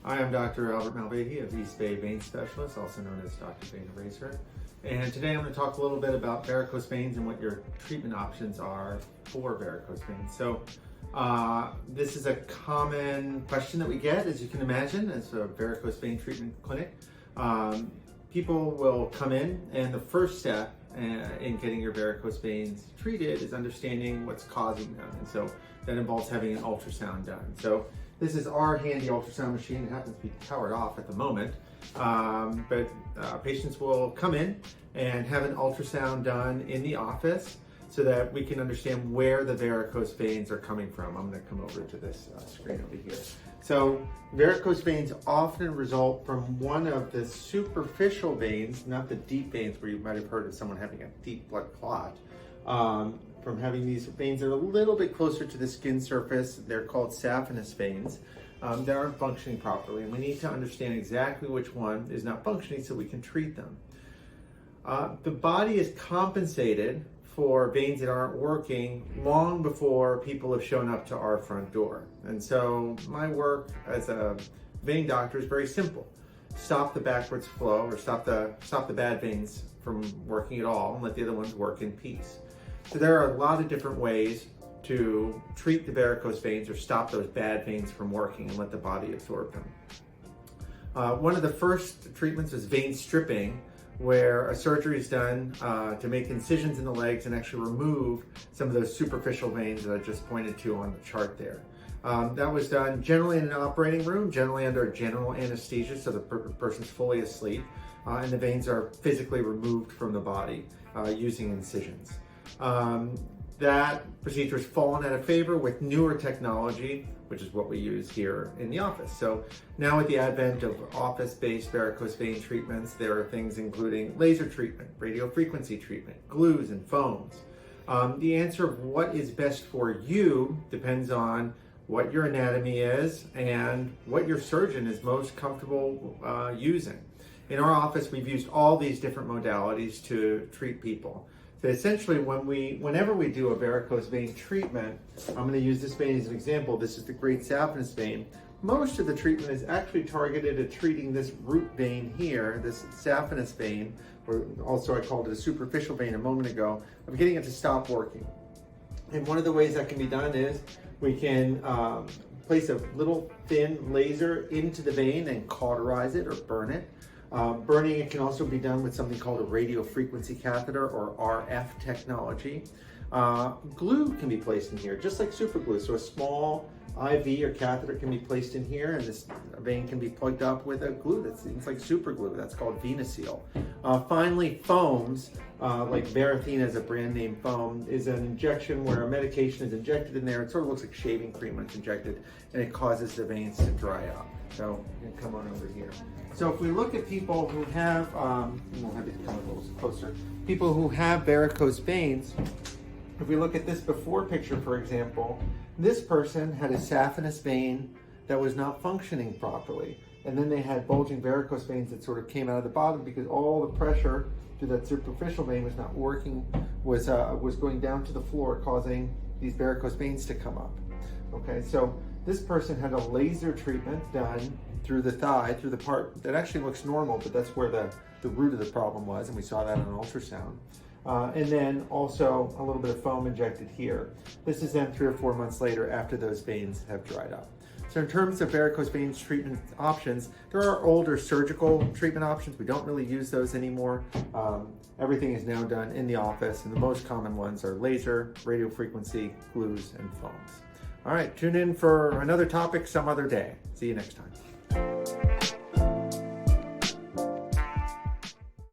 Hi, I'm Dr. Albert Malvehy of East Bay Vein Specialist, also known as Dr. Vein Eraser. And today I'm going to talk a little bit about varicose veins and what your treatment options are for varicose veins. So this is a common question that we get, as you can imagine, as a varicose vein treatment clinic. People will come in, and the first step in getting your varicose veins treated is understanding what's causing them. And so that involves having an ultrasound done. So this is our handy ultrasound machine. It happens to be powered off at the moment, but patients will come in and have an ultrasound done in the office so that we can understand where the varicose veins are coming from. I'm going to come over to this screen over here. So varicose veins often result from one of the superficial veins, not the deep veins where you might have heard of someone having a deep blood clot. From having these veins that are a little bit closer to the skin surface. They're called saphenous veins that aren't functioning properly, and we need to understand exactly which one is not functioning so we can treat them. The body is compensated for veins that aren't working long before people have shown up to our front door. And so my work as a vein doctor is very simple. Stop the backwards flow, or stop the bad veins from working at all, and let the other ones work in peace. So there are a lot of different ways to treat the varicose veins or stop those bad veins from working and let the body absorb them. One of the first treatments is vein stripping, where a surgery is done to make incisions in the legs and actually remove some of those superficial veins that I just pointed to on the chart there. That was done generally in an operating room, generally under general anesthesia, so the person's fully asleep, and the veins are physically removed from the body using incisions. That procedure has fallen out of favor with newer technology, which is what we use here in the office. So now with the advent of office-based varicose vein treatments, there are things including laser treatment, radiofrequency treatment, glues and foams. The answer of what is best for you depends on what your anatomy is and what your surgeon is most comfortable using. In our office, we've used all these different modalities to treat people. So essentially, whenever we do a varicose vein treatment, I'm going to use this vein as an example. This is the great saphenous vein. Most of the treatment is actually targeted at treating this root vein here, this saphenous vein, or also I called it a superficial vein a moment ago, of getting it to stop working. And one of the ways that can be done is we can place a little thin laser into the vein and cauterize it or burn it. Burning it can also be done with something called a radiofrequency catheter, or RF technology. Glue can be placed in here, just like super glue. So a small IV or catheter can be placed in here, and this vein can be plugged up with a glue that seems like super glue. That's called VenaSeal. Finally, foams, like Varithena is a brand name foam, is an injection where a medication is injected in there. It sort of looks like shaving cream when it's injected, and it causes the veins to dry out. So you can come on over here. So if we look at people who have, we'll have you come a little closer, people who have varicose veins, if we look at this before picture, for example, this person had a saphenous vein that was not functioning properly. And then they had bulging varicose veins that sort of came out of the bottom because all the pressure through that superficial vein was not working, was going down to the floor, causing these varicose veins to come up. Okay, so this person had a laser treatment done through the thigh, through the part that actually looks normal, but that's where the root of the problem was, and we saw that on ultrasound. And then also a little bit of foam injected here. This is then 3 or 4 months later after those veins have dried up. So in terms of varicose veins treatment options, there are older surgical treatment options. We don't really use those anymore. Everything is now done in the office, and the most common ones are laser, radiofrequency, glues, and foams. All right, tune in for another topic some other day. See you next time.